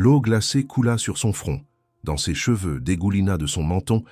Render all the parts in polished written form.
L'eau glacée coula sur son front, dans ses cheveux dégoulina de son menton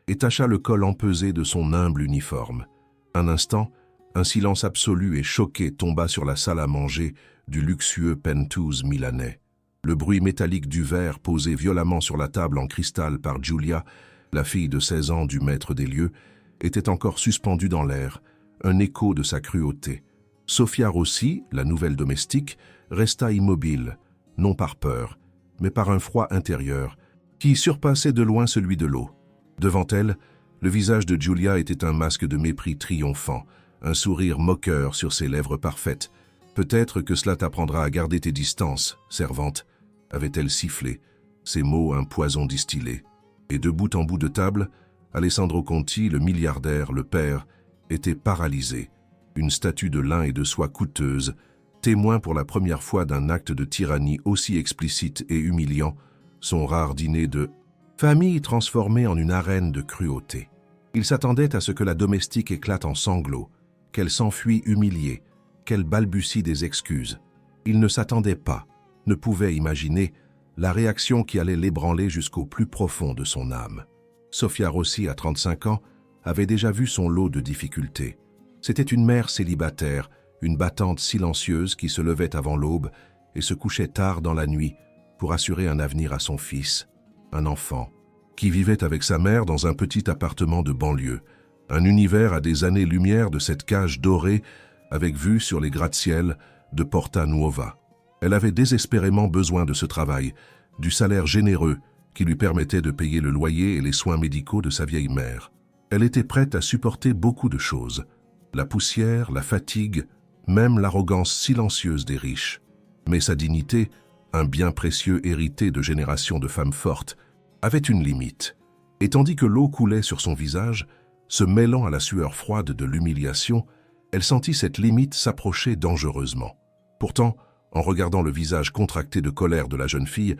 et tacha le col empesé de son humble uniforme. Un instant, un silence absolu et choqué tomba sur la salle à manger du luxueux penthouse milanais. Le bruit métallique du verre posé violemment sur la table en cristal par Giulia, la fille de 16 ans du maître des lieux, était encore suspendu dans l'air, un écho de sa cruauté. Sofia Rossi, la nouvelle domestique, resta immobile, non par peur, mais par un froid intérieur, qui surpassait de loin celui de l'eau. Devant elle, le visage de Giulia était un masque de mépris triomphant, un sourire moqueur sur ses lèvres parfaites. « Peut-être que cela t'apprendra à garder tes distances, servante », avait-elle sifflé, ces mots un poison distillé. Et de bout en bout de table, Alessandro Conti, le milliardaire, le père, était paralysé, une statue de lin et de soie coûteuse, témoin pour la première fois d'un acte de tyrannie aussi explicite et humiliant, son rare dîner de famille transformé en une arène de cruauté. Il s'attendait à ce que la domestique éclate en sanglots, qu'elle s'enfuit humiliée, qu'elle balbutie des excuses. Il ne s'attendait pas, ne pouvait imaginer la réaction qui allait l'ébranler jusqu'au plus profond de son âme. Sofia Rossi, à 35 ans, avait déjà vu son lot de difficultés. C'était une mère célibataire, une battante silencieuse qui se levait avant l'aube et se couchait tard dans la nuit pour assurer un avenir à son fils, un enfant, qui vivait avec sa mère dans un petit appartement de banlieue, un univers à des années-lumière de cette cage dorée avec vue sur les gratte-ciel de Porta Nuova. Elle avait désespérément besoin de ce travail, du salaire généreux qui lui permettait de payer le loyer et les soins médicaux de sa vieille mère. Elle était prête à supporter beaucoup de choses, la poussière, la fatigue, même l'arrogance silencieuse des riches. Mais sa dignité, un bien précieux hérité de générations de femmes fortes, avait une limite. Et tandis que l'eau coulait sur son visage, se mêlant à la sueur froide de l'humiliation, elle sentit cette limite s'approcher dangereusement. Pourtant, en regardant le visage contracté de colère de la jeune fille,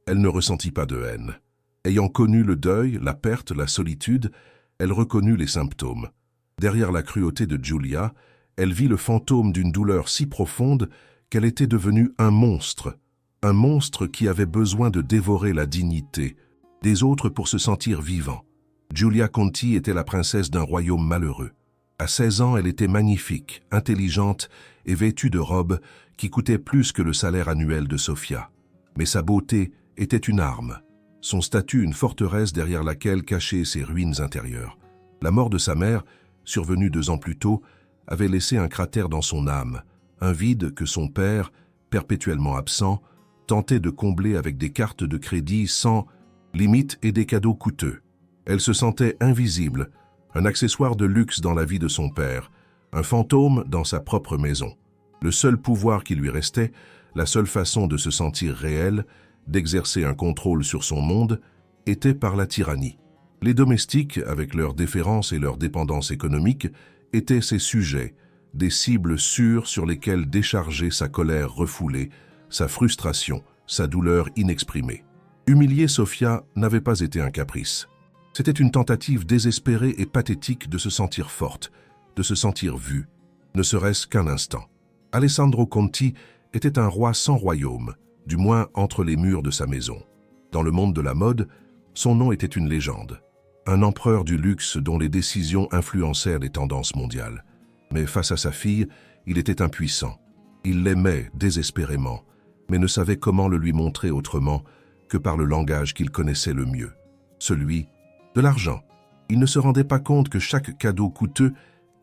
elle ne ressentit pas de haine. Ayant connu le deuil, la perte, la solitude, elle reconnut les symptômes. Derrière la cruauté de Giulia, elle vit le fantôme d'une douleur si profonde qu'elle était devenue un monstre qui avait besoin de dévorer la dignité des autres pour se sentir vivant. Giulia Conti était la princesse d'un royaume malheureux. À 16 ans, elle était magnifique, intelligente et vêtue de robes qui coûtaient plus que le salaire annuel de Sofia. Mais sa beauté était une arme, son statut une forteresse derrière laquelle cachaient ses ruines intérieures. La mort de sa mère, survenue 2 ans plus tôt, avait laissé un cratère dans son âme, un vide que son père, perpétuellement absent, tentait de combler avec des cartes de crédit sans limite et des cadeaux coûteux. Elle se sentait invisible, un accessoire de luxe dans la vie de son père, un fantôme dans sa propre maison. Le seul pouvoir qui lui restait, la seule façon de se sentir réelle, d'exercer un contrôle sur son monde, était par la tyrannie. Les domestiques, avec leur déférence et leur dépendance économique, étaient ses sujets, des cibles sûres sur lesquelles décharger sa colère refoulée, sa frustration, sa douleur inexprimée. Humilier Sofia n'avait pas été un caprice. C'était une tentative désespérée et pathétique de se sentir forte, de se sentir vue, ne serait-ce qu'un instant. Alessandro Conti était un roi sans royaume, du moins entre les murs de sa maison. Dans le monde de la mode, son nom était une légende. Un empereur du luxe dont les décisions influencèrent les tendances mondiales. Mais face à sa fille, il était impuissant. Il l'aimait désespérément, mais ne savait comment le lui montrer autrement que par le langage qu'il connaissait le mieux, celui de l'argent. Il ne se rendait pas compte que chaque cadeau coûteux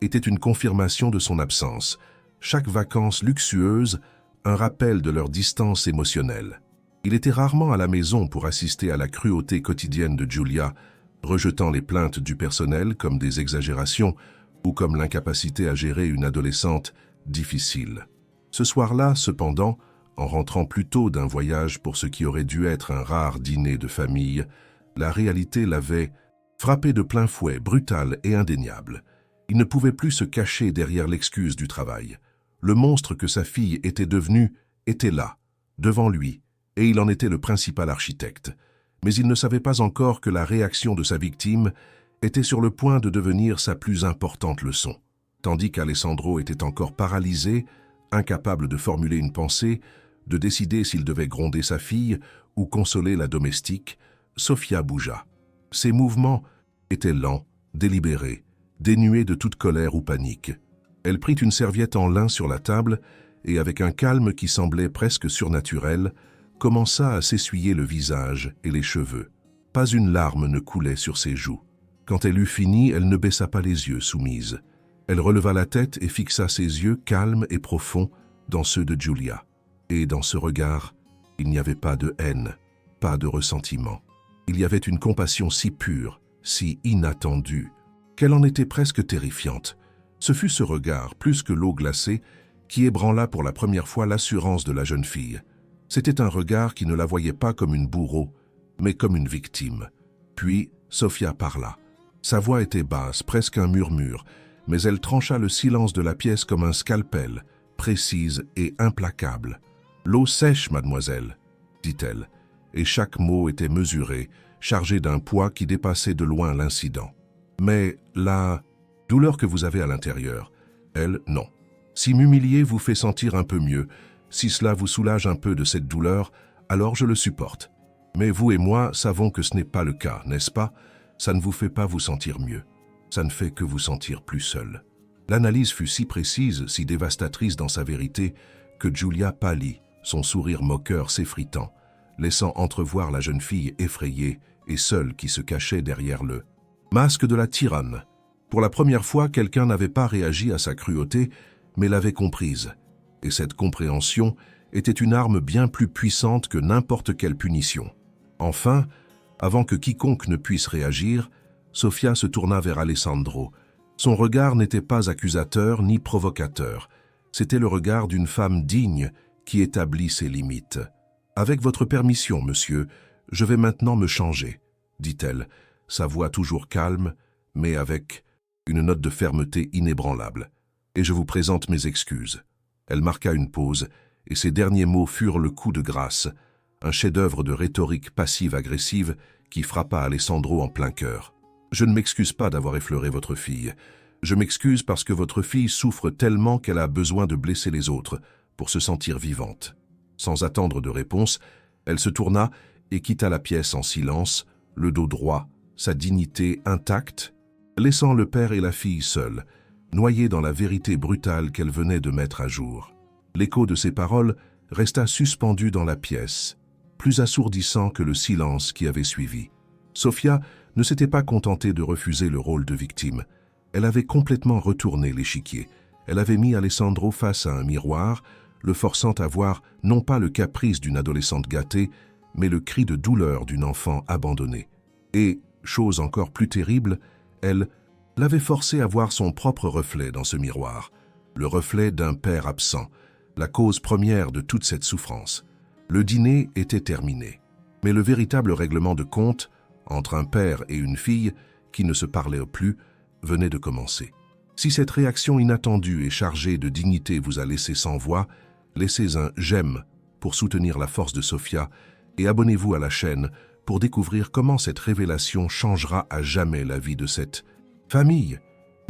était une confirmation de son absence, chaque vacance luxueuse, un rappel de leur distance émotionnelle. Il était rarement à la maison pour assister à la cruauté quotidienne de Giulia, rejetant les plaintes du personnel comme des exagérations ou comme l'incapacité à gérer une adolescente difficile. Ce soir-là, cependant, en rentrant plus tôt d'un voyage pour ce qui aurait dû être un rare dîner de famille, la réalité l'avait frappé de plein fouet, brutale et indéniable. Il ne pouvait plus se cacher derrière l'excuse du travail. Le monstre que sa fille était devenue était là, devant lui, et il en était le principal architecte. Mais il ne savait pas encore que la réaction de sa victime était sur le point de devenir sa plus importante leçon. Tandis qu'Alessandro était encore paralysé, incapable de formuler une pensée, de décider s'il devait gronder sa fille ou consoler la domestique, Sofia bougea. Ses mouvements étaient lents, délibérés, dénués de toute colère ou panique. Elle prit une serviette en lin sur la table et, avec un calme qui semblait presque surnaturel, commença à s'essuyer le visage et les cheveux. Pas une larme ne coulait sur ses joues. Quand elle eut fini, elle ne baissa pas les yeux, soumise. Elle releva la tête et fixa ses yeux calmes et profonds dans ceux de Giulia. Et dans ce regard, il n'y avait pas de haine, pas de ressentiment. Il y avait une compassion si pure, si inattendue, qu'elle en était presque terrifiante. Ce fut ce regard, plus que l'eau glacée, qui ébranla pour la première fois l'assurance de la jeune fille. C'était un regard qui ne la voyait pas comme une bourreau, mais comme une victime. Puis, Sofia parla. Sa voix était basse, presque un murmure, mais elle trancha le silence de la pièce comme un scalpel, précise et implacable. « L'eau sèche, mademoiselle, » dit-elle, et chaque mot était mesuré, chargé d'un poids qui dépassait de loin l'incident. « Mais la douleur que vous avez à l'intérieur, elle, non. Si m'humilier vous fait sentir un peu mieux, si cela vous soulage un peu de cette douleur, alors je le supporte. Mais vous et moi savons que ce n'est pas le cas, n'est-ce pas? Ça ne vous fait pas vous sentir mieux. Ça ne fait que vous sentir plus seul. » L'analyse fut si précise, si dévastatrice dans sa vérité, que Giulia pâlit, son sourire moqueur s'effritant, laissant entrevoir la jeune fille effrayée et seule qui se cachait derrière le masque de la tyranne. Pour la première fois, quelqu'un n'avait pas réagi à sa cruauté, mais l'avait comprise. Et cette compréhension était une arme bien plus puissante que n'importe quelle punition. Enfin, avant que quiconque ne puisse réagir, Sofia se tourna vers Alessandro. Son regard n'était pas accusateur ni provocateur. C'était le regard d'une femme digne qui établit ses limites. « Avec votre permission, monsieur, je vais maintenant me changer, » dit-elle, sa voix toujours calme, mais avec une note de fermeté inébranlable. « Et je vous présente mes excuses. » Elle marqua une pause, et ses derniers mots furent le coup de grâce, un chef-d'œuvre de rhétorique passive-agressive qui frappa Alessandro en plein cœur. « Je ne m'excuse pas d'avoir effleuré votre fille. Je m'excuse parce que votre fille souffre tellement qu'elle a besoin de blesser les autres pour se sentir vivante. » Sans attendre de réponse, elle se tourna et quitta la pièce en silence, le dos droit, sa dignité intacte, laissant le père et la fille seuls, noyés dans la vérité brutale qu'elle venait de mettre à jour. L'écho de ses paroles resta suspendu dans la pièce, plus assourdissant que le silence qui avait suivi. Sofia ne s'était pas contentée de refuser le rôle de victime. Elle avait complètement retourné l'échiquier. Elle avait mis Alessandro face à un miroir, le forçant à voir non pas le caprice d'une adolescente gâtée, mais le cri de douleur d'une enfant abandonnée. Et, chose encore plus terrible, elle l'avait forcé à voir son propre reflet dans ce miroir, le reflet d'un père absent, la cause première de toute cette souffrance. Le dîner était terminé, mais le véritable règlement de compte entre un père et une fille qui ne se parlaient plus venait de commencer. Si cette réaction inattendue et chargée de dignité vous a laissé sans voix, laissez un « j'aime » pour soutenir la force de Sofia et abonnez-vous à la chaîne pour découvrir comment cette révélation changera à jamais la vie de cette famille.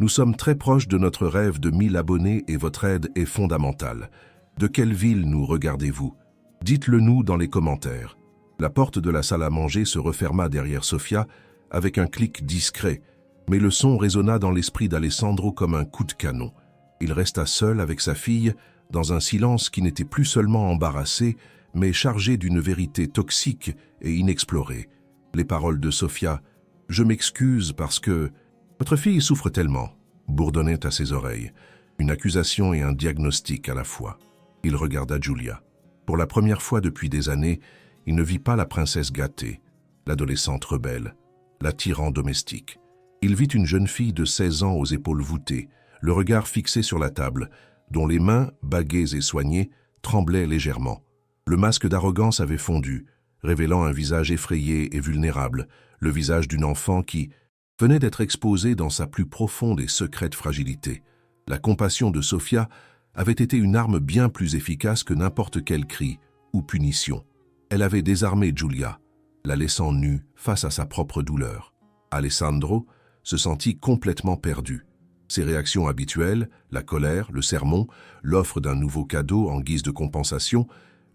Nous sommes très proches de notre rêve de 1000 abonnés et votre aide est fondamentale. De quelle ville nous regardez-vous? Dites-le nous dans les commentaires. La porte de la salle à manger se referma derrière Sofia avec un clic discret, mais le son résonna dans l'esprit d'Alessandro comme un coup de canon. Il resta seul avec sa fille, dans un silence qui n'était plus seulement embarrassé, mais chargé d'une vérité toxique et inexplorée. Les paroles de Sofia « Je m'excuse parce que votre fille souffre tellement » bourdonnaient à ses oreilles, une accusation et un diagnostic à la fois. Il regarda Giulia. Pour la première fois depuis des années, il ne vit pas la princesse gâtée, l'adolescente rebelle, la tyran domestique. Il vit une jeune fille de 16 ans aux épaules voûtées, le regard fixé sur la table, dont les mains, baguées et soignées, tremblaient légèrement. Le masque d'arrogance avait fondu, révélant un visage effrayé et vulnérable, le visage d'une enfant qui venait d'être exposée dans sa plus profonde et secrète fragilité. La compassion de Sofia avait été une arme bien plus efficace que n'importe quel cri ou punition. Elle avait désarmé Giulia, la laissant nue face à sa propre douleur. Alessandro se sentit complètement perdu. Ses réactions habituelles, la colère, le sermon, l'offre d'un nouveau cadeau en guise de compensation,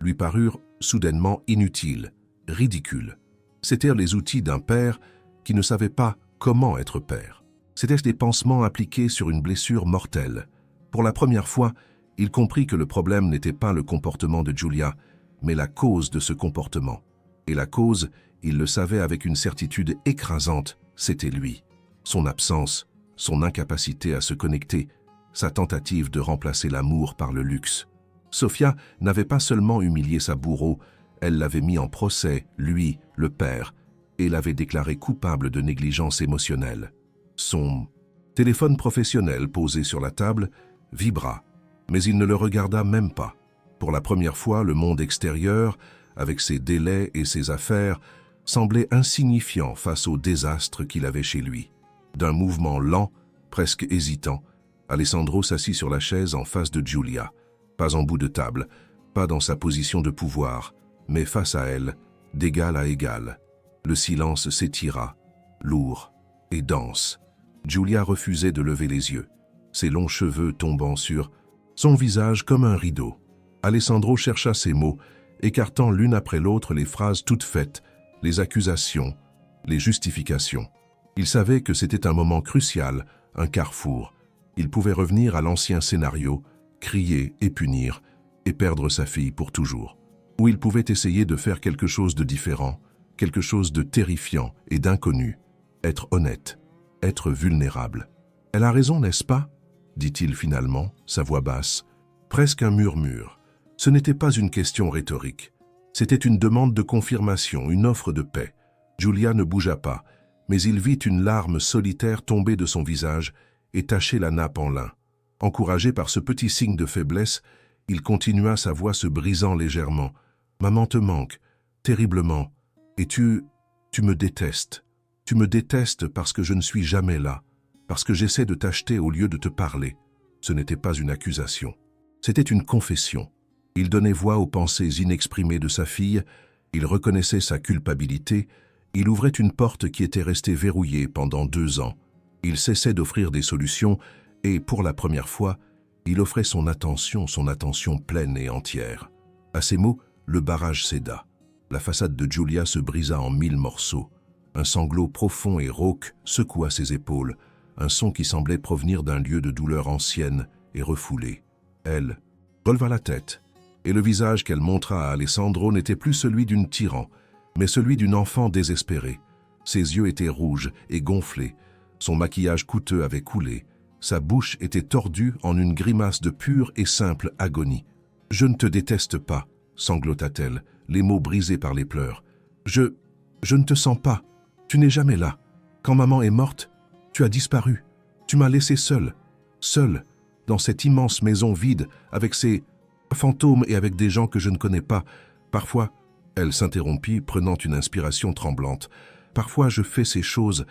lui parurent soudainement inutiles. ridicules. C'étaient les outils d'un père qui ne savait pas comment être père. C'étaient des pansements appliqués sur une blessure mortelle. Pour la première fois, il comprit que le problème n'était pas le comportement de Julia, mais la cause de ce comportement. Et la cause, il le savait avec une certitude écrasante, c'était lui. Son absence, son incapacité à se connecter, sa tentative de remplacer l'amour par le luxe. Sofia n'avait pas seulement humilié sa bourreau, elle l'avait mis en procès, lui, le père, et l'avait déclaré coupable de négligence émotionnelle. Son téléphone professionnel posé sur la table vibra, mais il ne le regarda même pas. Pour la première fois, le monde extérieur, avec ses délais et ses affaires, semblait insignifiant face au désastre qu'il avait chez lui. D'un mouvement lent, presque hésitant, Alessandro s'assit sur la chaise en face de Giulia, pas en bout de table, pas dans sa position de pouvoir, mais face à elle, d'égal à égal. Le silence s'étira, lourd et dense. Giulia refusait de lever les yeux, ses longs cheveux tombant sur son visage comme un rideau. Alessandro chercha ses mots, écartant l'une après l'autre les phrases toutes faites, les accusations, les justifications. Il savait que c'était un moment crucial, un carrefour. Il pouvait revenir à l'ancien scénario, crier et punir, et perdre sa fille pour toujours. Ou il pouvait essayer de faire quelque chose de différent, quelque chose de terrifiant et d'inconnu, être honnête, être vulnérable. « Elle a raison, n'est-ce pas ?» dit-il finalement, sa voix basse, presque un murmure. Ce n'était pas une question rhétorique. C'était une demande de confirmation, une offre de paix. Giulia ne bougea pas, mais il vit une larme solitaire tomber de son visage et tacher la nappe en lin. Encouragé par ce petit signe de faiblesse, il continua, sa voix se brisant légèrement. « Maman te manque, terriblement, et tu me détestes. Tu me détestes parce que je ne suis jamais là, parce que j'essaie de t'acheter au lieu de te parler. » Ce n'était pas une accusation. C'était une confession. Il donnait voix aux pensées inexprimées de sa fille, il reconnaissait sa culpabilité, il ouvrait une porte qui était restée verrouillée pendant 2 ans. Il cessait d'offrir des solutions et, pour la première fois, il offrait son attention pleine et entière. À ces mots, le barrage céda. La façade de Giulia se brisa en 1000 morceaux. Un sanglot profond et rauque secoua ses épaules, un son qui semblait provenir d'un lieu de douleur ancienne et refoulée. Elle releva la tête, et le visage qu'elle montra à Alessandro n'était plus celui d'une tyran, mais celui d'une enfant désespérée. Ses yeux étaient rouges et gonflés, son maquillage coûteux avait coulé, sa bouche était tordue en une grimace de pure et simple agonie. « Je ne te déteste pas », sanglota-t-elle, les mots brisés par les pleurs. « Je ne te sens pas. Tu n'es jamais là. Quand maman est morte, tu as disparu. Tu m'as laissé seule, dans cette immense maison vide, avec ces fantômes et avec des gens que je ne connais pas. Parfois, elle s'interrompit, prenant une inspiration tremblante. Parfois, je fais ces choses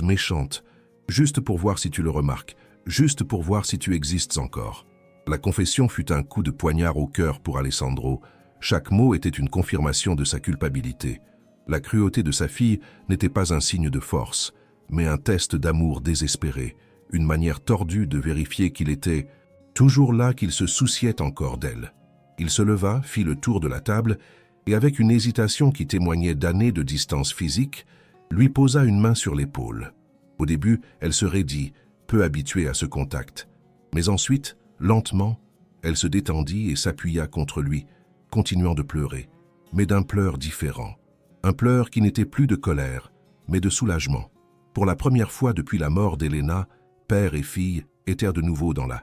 méchantes, juste pour voir si tu le remarques, juste pour voir si tu existes encore. » La confession fut un coup de poignard au cœur pour Alessandro. Chaque mot était une confirmation de sa culpabilité. La cruauté de sa fille n'était pas un signe de force, mais un test d'amour désespéré, une manière tordue de vérifier qu'il était toujours là, qu'il se souciait encore d'elle. Il se leva, fit le tour de la table, et avec une hésitation qui témoignait d'années de distance physique, lui posa une main sur l'épaule. Au début, elle se raidit, peu habituée à ce contact. Mais ensuite, lentement, elle se détendit et s'appuya contre lui, continuant de pleurer, mais d'un pleur différent. Un pleur qui n'était plus de colère, mais de soulagement. Pour la première fois depuis la mort d'Elena, père et fille étaient de nouveau dans la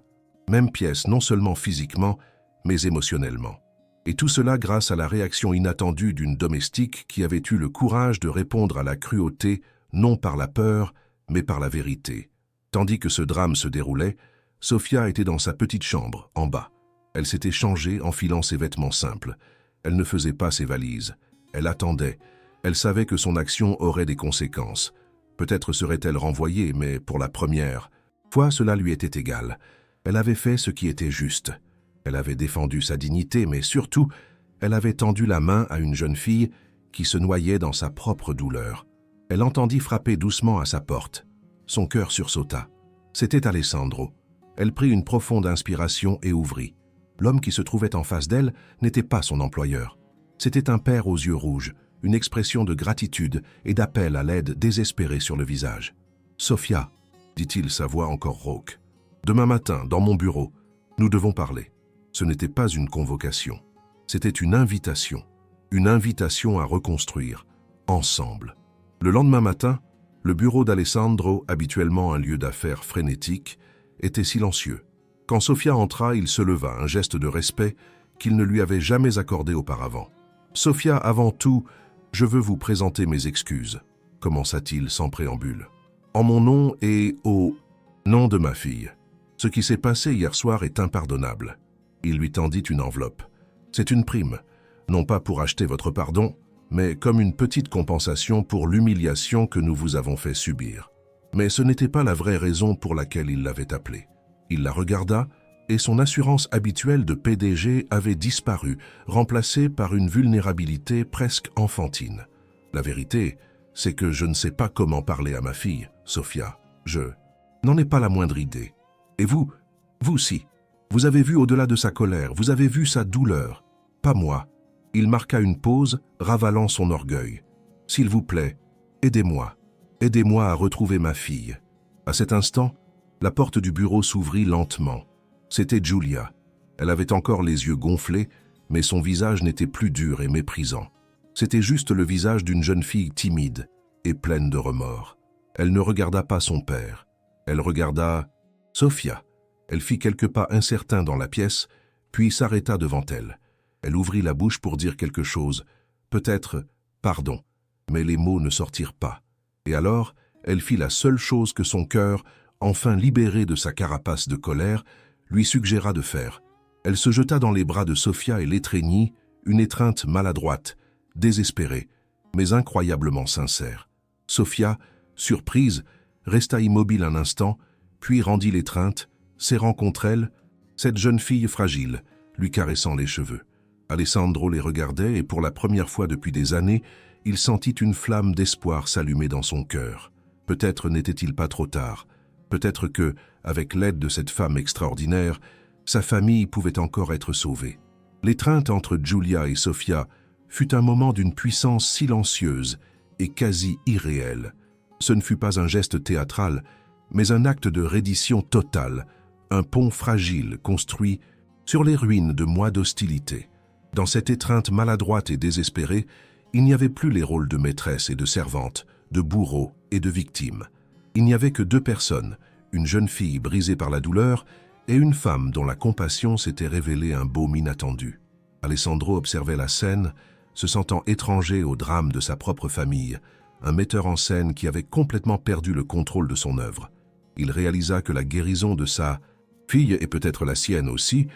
même pièce, non seulement physiquement, mais émotionnellement. Et tout cela grâce à la réaction inattendue d'une domestique qui avait eu le courage de répondre à la cruauté, non par la peur, mais par la vérité. Tandis que ce drame se déroulait, Sofia était dans sa petite chambre, en bas. Elle s'était changée, enfilant ses vêtements simples. Elle ne faisait pas ses valises. Elle attendait. Elle savait que son action aurait des conséquences. Peut-être serait-elle renvoyée, mais pour la première fois, cela lui était égal. Elle avait fait ce qui était juste. Elle avait défendu sa dignité, mais surtout, elle avait tendu la main à une jeune fille qui se noyait dans sa propre douleur. Elle entendit frapper doucement à sa porte. Son cœur sursauta. C'était Alessandro. Elle prit une profonde inspiration et ouvrit. L'homme qui se trouvait en face d'elle n'était pas son employeur. C'était un père aux yeux rouges, une expression de gratitude et d'appel à l'aide désespérée sur le visage. « Sophia, dit-il, sa voix encore rauque, demain matin, dans mon bureau, nous devons parler. » Ce n'était pas une convocation, c'était une invitation à reconstruire, ensemble. Le lendemain matin, le bureau d'Alessandro, habituellement un lieu d'affaires frénétique, était silencieux. Quand Sophia entra, il se leva, un geste de respect qu'il ne lui avait jamais accordé auparavant. « Sophia, avant tout, je veux vous présenter mes excuses, » commença-t-il sans préambule. « En mon nom et au nom de ma fille. Ce qui s'est passé hier soir est impardonnable. » Il lui tendit une enveloppe. « C'est une prime, non pas pour acheter votre pardon, mais comme une petite compensation pour l'humiliation que nous vous avons fait subir. » Mais ce n'était pas la vraie raison pour laquelle il l'avait appelée. Il la regarda, et son assurance habituelle de PDG avait disparu, remplacée par une vulnérabilité presque enfantine. « La vérité, c'est que je ne sais pas comment parler à ma fille, Sophia. Je n'en ai pas la moindre idée. Et vous si. Vous avez vu au-delà de sa colère, vous avez vu sa douleur. Pas moi. » Il marqua une pause, ravalant son orgueil. « S'il vous plaît, aidez-moi. Aidez-moi à retrouver ma fille. » À cet instant, la porte du bureau s'ouvrit lentement. C'était Giulia. Elle avait encore les yeux gonflés, mais son visage n'était plus dur et méprisant. C'était juste le visage d'une jeune fille timide et pleine de remords. Elle ne regarda pas son père. Elle regarda Sophia. Elle fit quelques pas incertains dans la pièce, puis s'arrêta devant elle. Elle ouvrit la bouche pour dire quelque chose, peut-être « pardon », mais les mots ne sortirent pas. Et alors, elle fit la seule chose que son cœur, enfin libéré de sa carapace de colère, lui suggéra de faire. Elle se jeta dans les bras de Sophia et l'étreignit, une étreinte maladroite, désespérée, mais incroyablement sincère. Sophia, surprise, resta immobile un instant, puis rendit l'étreinte, serrant contre elle cette jeune fille fragile, lui caressant les cheveux. Alessandro les regardait et pour la première fois depuis des années, il sentit une flamme d'espoir s'allumer dans son cœur. Peut-être n'était-il pas trop tard. Peut-être que, avec l'aide de cette femme extraordinaire, sa famille pouvait encore être sauvée. L'étreinte entre Giulia et Sophia fut un moment d'une puissance silencieuse et quasi irréelle. Ce ne fut pas un geste théâtral, mais un acte de reddition totale, un pont fragile construit sur les ruines de mois d'hostilité. Dans cette étreinte maladroite et désespérée, il n'y avait plus les rôles de maîtresse et de servante, de bourreau et de victime. Il n'y avait que deux personnes, une jeune fille brisée par la douleur et une femme dont la compassion s'était révélée un baume inattendu. Alessandro observait la scène, se sentant étranger au drame de sa propre famille, un metteur en scène qui avait complètement perdu le contrôle de son œuvre. Il réalisa que la guérison de sa fille, et peut-être la sienne aussi,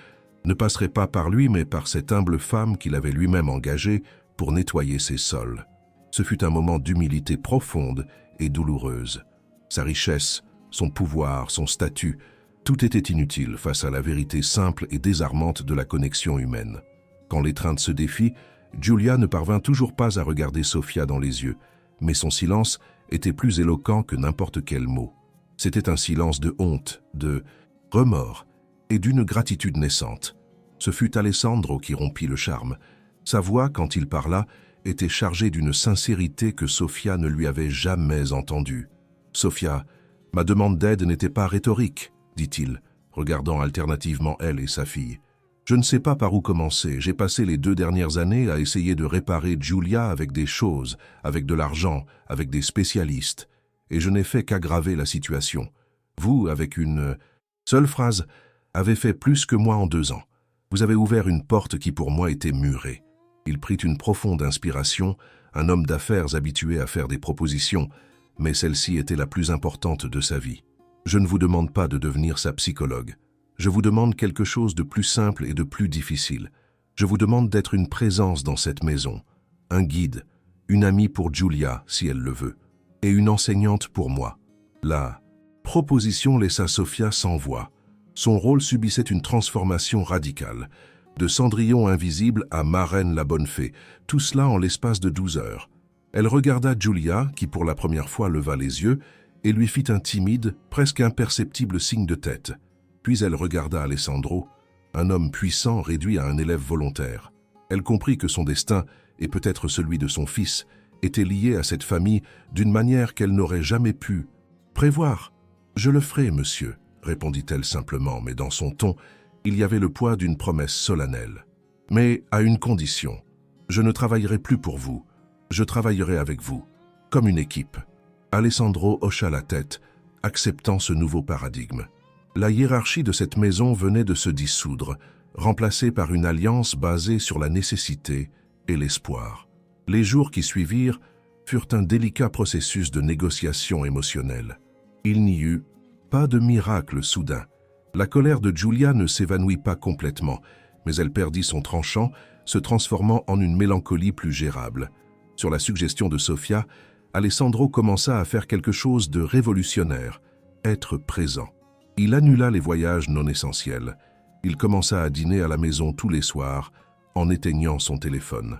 ne passerait pas par lui mais par cette humble femme qu'il avait lui-même engagée pour nettoyer ses sols. Ce fut un moment d'humilité profonde et douloureuse. Sa richesse, son pouvoir, son statut, tout était inutile face à la vérité simple et désarmante de la connexion humaine. Quand l'étreinte se défit, Giulia ne parvint toujours pas à regarder Sophia dans les yeux, mais son silence était plus éloquent que n'importe quel mot. C'était un silence de honte, de remords et d'une gratitude naissante. Ce fut Alessandro qui rompit le charme. Sa voix, quand il parla, était chargée d'une sincérité que Sophia ne lui avait jamais entendue. « Sophia, ma demande d'aide n'était pas rhétorique, » dit-il, regardant alternativement elle et sa fille. « Je ne sais pas par où commencer. J'ai passé les 2 dernières années à essayer de réparer Giulia avec des choses, avec de l'argent, avec des spécialistes. Et je n'ai fait qu'aggraver la situation. Vous, avec une seule phrase, avez fait plus que moi en 2 ans. Vous avez ouvert une porte qui pour moi était murée. » Il prit une profonde inspiration, un homme d'affaires habitué à faire des propositions, mais celle-ci était la plus importante de sa vie. « Je ne vous demande pas de devenir sa psychologue. Je vous demande quelque chose de plus simple et de plus difficile. Je vous demande d'être une présence dans cette maison, un guide, une amie pour Giulia, si elle le veut, et une enseignante pour moi. » La proposition laissa Sophia sans voix. Son rôle subissait une transformation radicale. De Cendrillon invisible à Marraine la bonne fée, tout cela en l'espace de 12 heures. Elle regarda Giulia, qui pour la première fois leva les yeux, et lui fit un timide, presque imperceptible signe de tête. Puis elle regarda Alessandro, un homme puissant réduit à un élève volontaire. Elle comprit que son destin et peut-être celui de son fils, était lié à cette famille d'une manière qu'elle n'aurait jamais pu prévoir. « Je le ferai, monsieur », répondit-elle simplement, mais dans son ton, il y avait le poids d'une promesse solennelle. « Mais à une condition. Je ne travaillerai plus pour vous. Je travaillerai avec vous, comme une équipe. » Alessandro hocha la tête, acceptant ce nouveau paradigme. La hiérarchie de cette maison venait de se dissoudre, remplacée par une alliance basée sur la nécessité et l'espoir. Les jours qui suivirent furent un délicat processus de négociation émotionnelle. Il n'y eut pas de miracle soudain. La colère de Giulia ne s'évanouit pas complètement, mais elle perdit son tranchant, se transformant en une mélancolie plus gérable. Sur la suggestion de Sofia, Alessandro commença à faire quelque chose de révolutionnaire, être présent. Il annula les voyages non essentiels. Il commença à dîner à la maison tous les soirs, en éteignant son téléphone.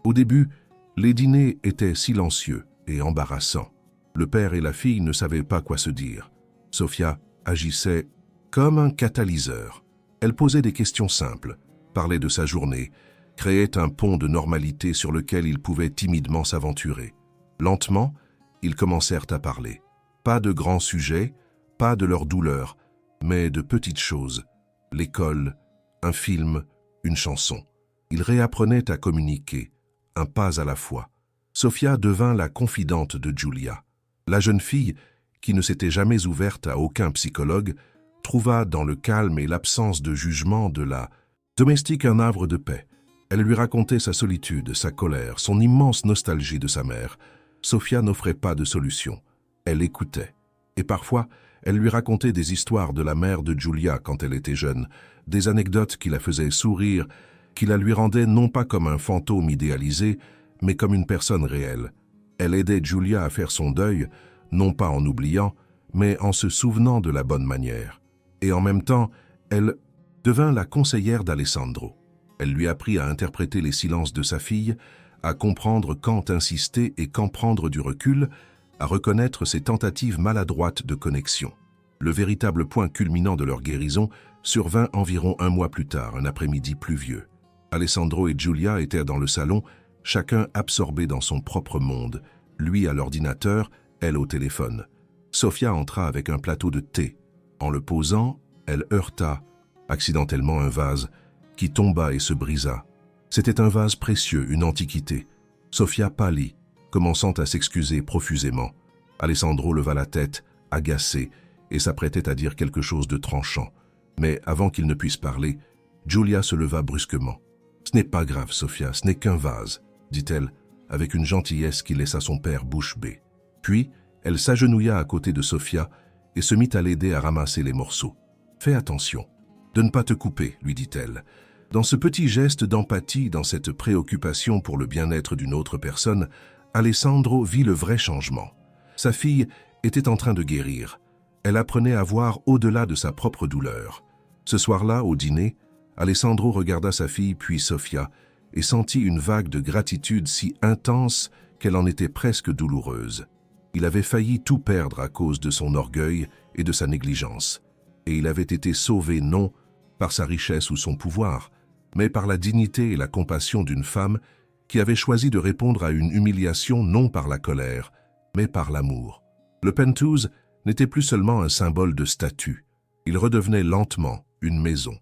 Au début, les dîners étaient silencieux et embarrassants. Le père et la fille ne savaient pas quoi se dire. Sofia agissait comme un catalyseur. Elle posait des questions simples, parlait de sa journée, créait un pont de normalité sur lequel ils pouvaient timidement s'aventurer. Lentement, ils commencèrent à parler. Pas de grands sujets, pas de leur douleur, mais de petites choses. L'école, un film, une chanson. Ils réapprenaient à communiquer, un pas à la fois. Sofia devint la confidente de Giulia. La jeune fille, qui ne s'était jamais ouverte à aucun psychologue, trouva dans le calme et l'absence de jugement de la domestique un havre de paix. Elle lui racontait sa solitude, sa colère, son immense nostalgie de sa mère. Sofia n'offrait pas de solution. Elle écoutait. Et parfois, elle lui racontait des histoires de la mère de Giulia quand elle était jeune, des anecdotes qui la faisaient sourire, qui la lui rendaient non pas comme un fantôme idéalisé, mais comme une personne réelle. Elle aidait Giulia à faire son deuil, non pas en oubliant, mais en se souvenant de la bonne manière. Et en même temps, elle devint la conseillère d'Alessandro. Elle lui apprit à interpréter les silences de sa fille, à comprendre quand insister et quand prendre du recul, à reconnaître ses tentatives maladroites de connexion. Le véritable point culminant de leur guérison survint environ un mois plus tard, un après-midi pluvieux. Alessandro et Giulia étaient dans le salon, chacun absorbé dans son propre monde, lui à l'ordinateur, elle au téléphone. Sofia entra avec un plateau de thé. En le posant, elle heurta accidentellement un vase qui tomba et se brisa. C'était un vase précieux, une antiquité. Sofia pâlit, commençant à s'excuser profusément. Alessandro leva la tête, agacé, et s'apprêtait à dire quelque chose de tranchant. Mais avant qu'il ne puisse parler, Giulia se leva brusquement. « Ce n'est pas grave, Sofia, ce n'est qu'un vase », dit-elle, avec une gentillesse qui laissa son père bouche bée. Puis, elle s'agenouilla à côté de Sofia et se mit à l'aider à ramasser les morceaux. « Fais attention, de ne pas te couper, » lui dit-elle. Dans ce petit geste d'empathie, dans cette préoccupation pour le bien-être d'une autre personne, Alessandro vit le vrai changement. Sa fille était en train de guérir. Elle apprenait à voir au-delà de sa propre douleur. Ce soir-là, au dîner, Alessandro regarda sa fille puis Sofia et sentit une vague de gratitude si intense qu'elle en était presque douloureuse. Il avait failli tout perdre à cause de son orgueil et de sa négligence. Et il avait été sauvé non par sa richesse ou son pouvoir, mais par la dignité et la compassion d'une femme qui avait choisi de répondre à une humiliation non par la colère, mais par l'amour. Le penthouse n'était plus seulement un symbole de statut. Il redevenait lentement une maison.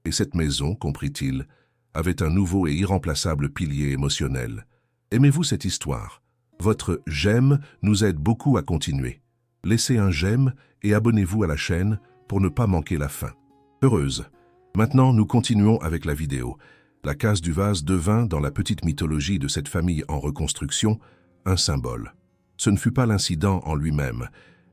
Et cette maison, comprit-il, avait un nouveau et irremplaçable pilier émotionnel. Aimez-vous cette histoire? Votre « j'aime » nous aide beaucoup à continuer. Laissez un j'aime et abonnez-vous à la chaîne pour ne pas manquer la fin. Heureuse. Maintenant, nous continuons avec la vidéo. La case du vase devint, dans la petite mythologie de cette famille en reconstruction, un symbole. Ce ne fut pas l'incident en lui-même,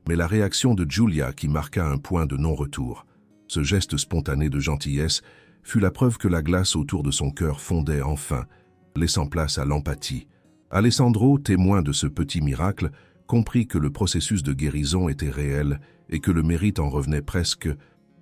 mais la réaction de Giulia qui marqua un point de non-retour. Ce geste spontané de gentillesse fut la preuve que la glace autour de son cœur fondait enfin, laissant place à l'empathie. Alessandro, témoin de ce petit miracle, comprit que le processus de guérison était réel et que le mérite en revenait presque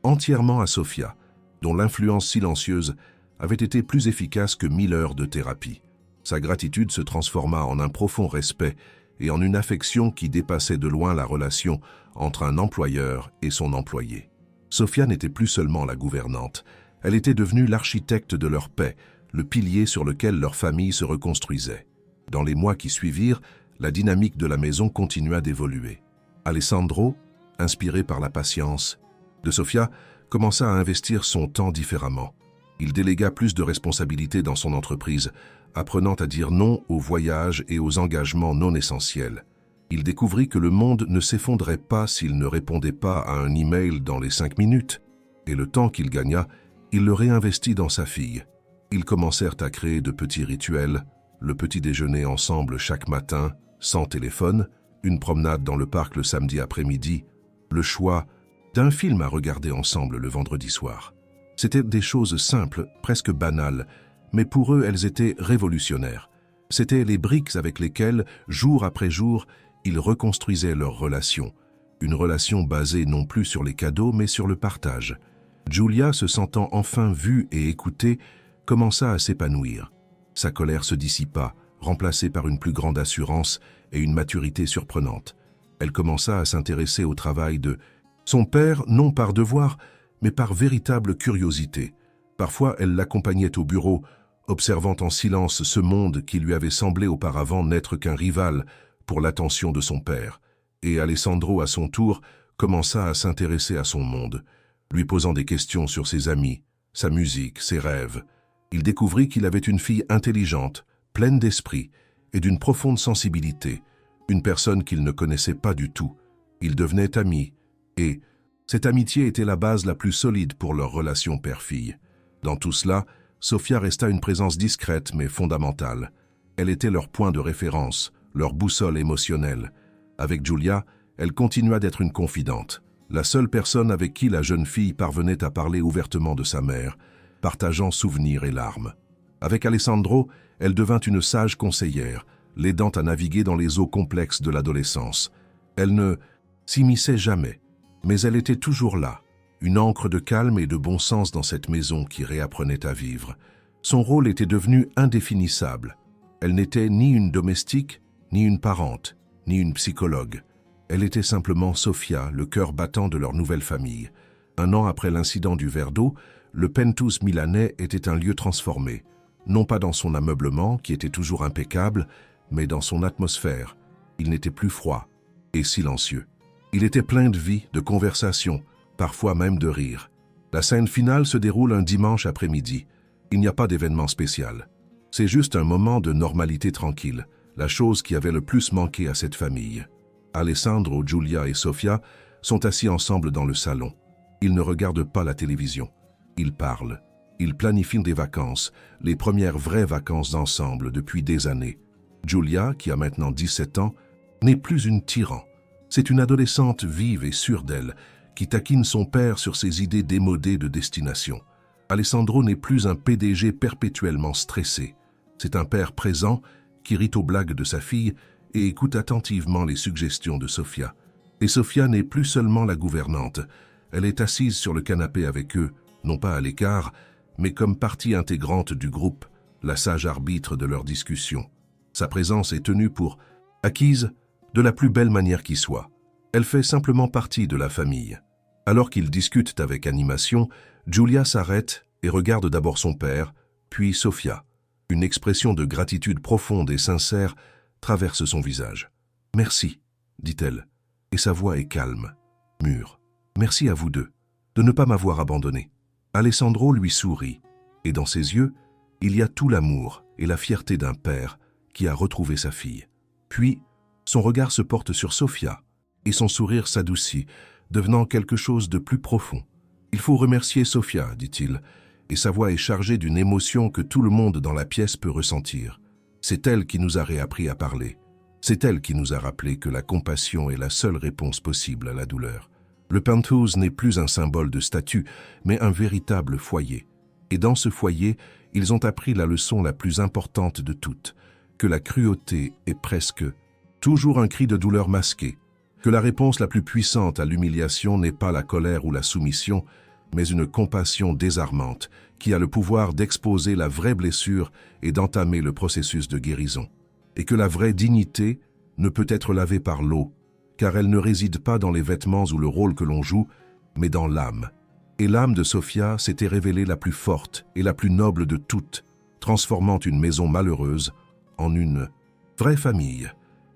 entièrement à Sofia, dont l'influence silencieuse avait été plus efficace que 1000 heures de thérapie. Sa gratitude se transforma en un profond respect et en une affection qui dépassait de loin la relation entre un employeur et son employé. Sofia n'était plus seulement la gouvernante, elle était devenue l'architecte de leur paix, le pilier sur lequel leur famille se reconstruisait. Dans les mois qui suivirent, la dynamique de la maison continua d'évoluer. Alessandro, inspiré par la patience de Sofia, commença à investir son temps différemment. Il délégua plus de responsabilités dans son entreprise, apprenant à dire non aux voyages et aux engagements non essentiels. Il découvrit que le monde ne s'effondrait pas s'il ne répondait pas à un email dans les 5 minutes, et le temps qu'il gagna, il le réinvestit dans sa fille. Ils commencèrent à créer de petits rituels, le petit déjeuner ensemble chaque matin, sans téléphone, une promenade dans le parc le samedi après-midi, le choix d'un film à regarder ensemble le vendredi soir. C'étaient des choses simples, presque banales, mais pour eux elles étaient révolutionnaires. C'étaient les briques avec lesquelles, jour après jour, ils reconstruisaient leur relation. Une relation basée non plus sur les cadeaux, mais sur le partage. Giulia, se sentant enfin vue et écoutée, commença à s'épanouir. Sa colère se dissipa, remplacée par une plus grande assurance et une maturité surprenante. Elle commença à s'intéresser au travail de son père, non par devoir, mais par véritable curiosité. Parfois, elle l'accompagnait au bureau, observant en silence ce monde qui lui avait semblé auparavant n'être qu'un rival pour l'attention de son père. Et Alessandro, à son tour, commença à s'intéresser à son monde, lui posant des questions sur ses amis, sa musique, ses rêves. Il découvrit qu'il avait une fille intelligente, pleine d'esprit et d'une profonde sensibilité, une personne qu'il ne connaissait pas du tout. Ils devenaient amis, et cette amitié était la base la plus solide pour leur relation père-fille. Dans tout cela, Sofia resta une présence discrète mais fondamentale. Elle était leur point de référence, leur boussole émotionnelle. Avec Giulia, elle continua d'être une confidente, la seule personne avec qui la jeune fille parvenait à parler ouvertement de sa mère, partageant souvenirs et larmes. Avec Alessandro, elle devint une sage conseillère, l'aidant à naviguer dans les eaux complexes de l'adolescence. Elle ne s'immisçait jamais, mais elle était toujours là, une ancre de calme et de bon sens dans cette maison qui réapprenait à vivre. Son rôle était devenu indéfinissable. Elle n'était ni une domestique, ni une parente, ni une psychologue. Elle était simplement Sofia, le cœur battant de leur nouvelle famille. 1 an après l'incident du verre d'eau, le Penthouse milanais était un lieu transformé, non pas dans son ameublement, qui était toujours impeccable, mais dans son atmosphère. Il n'était plus froid et silencieux. Il était plein de vie, de conversation, parfois même de rire. La scène finale se déroule un dimanche après-midi. Il n'y a pas d'événement spécial. C'est juste un moment de normalité tranquille, la chose qui avait le plus manqué à cette famille. Alessandro, Giulia et Sofia sont assis ensemble dans le salon. Ils ne regardent pas la télévision. Ils parlent. Ils planifient des vacances, les premières vraies vacances ensemble depuis des années. Giulia, qui a maintenant 17 ans, n'est plus une tyran. C'est une adolescente vive et sûre d'elle, qui taquine son père sur ses idées démodées de destination. Alessandro n'est plus un PDG perpétuellement stressé. C'est un père présent qui rit aux blagues de sa fille et écoute attentivement les suggestions de Sofia. Et Sofia n'est plus seulement la gouvernante. Elle est assise sur le canapé avec eux, non pas à l'écart, mais comme partie intégrante du groupe, la sage arbitre de leurs discussions. Sa présence est tenue pour acquise de la plus belle manière qui soit. Elle fait simplement partie de la famille. Alors qu'ils discutent avec animation, Giulia s'arrête et regarde d'abord son père, puis Sofia. Une expression de gratitude profonde et sincère traverse son visage. « Merci », dit-elle, et sa voix est calme, mûre. « Merci à vous deux, de ne pas m'avoir abandonné. » Alessandro lui sourit, et dans ses yeux, il y a tout l'amour et la fierté d'un père qui a retrouvé sa fille. Puis, son regard se porte sur Sofia, et son sourire s'adoucit, devenant quelque chose de plus profond. « Il faut remercier Sofia, dit-il, et sa voix est chargée d'une émotion que tout le monde dans la pièce peut ressentir. C'est elle qui nous a réappris à parler. C'est elle qui nous a rappelé que la compassion est la seule réponse possible à la douleur. Le Penthouse n'est plus un symbole de statut, mais un véritable foyer. Et dans ce foyer, ils ont appris la leçon la plus importante de toutes, que la cruauté est presque toujours un cri de douleur masqué, que la réponse la plus puissante à l'humiliation n'est pas la colère ou la soumission, mais une compassion désarmante qui a le pouvoir d'exposer la vraie blessure et d'entamer le processus de guérison. Et que la vraie dignité ne peut être lavée par l'eau, car elle ne réside pas dans les vêtements ou le rôle que l'on joue, mais dans l'âme. Et l'âme de Sofia s'était révélée la plus forte et la plus noble de toutes, transformant une maison malheureuse en une vraie famille.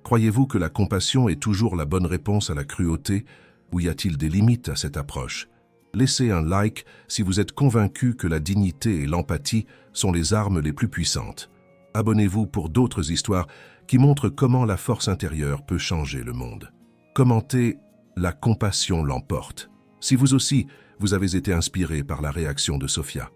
Croyez-vous que la compassion est toujours la bonne réponse à la cruauté, ou y a-t-il des limites à cette approche? Laissez un like si vous êtes convaincu que la dignité et l'empathie sont les armes les plus puissantes. Abonnez-vous pour d'autres histoires qui montrent comment la force intérieure peut changer le monde. Commentez « La compassion l'emporte ». Si vous aussi, vous avez été inspiré par la réaction de Sophia.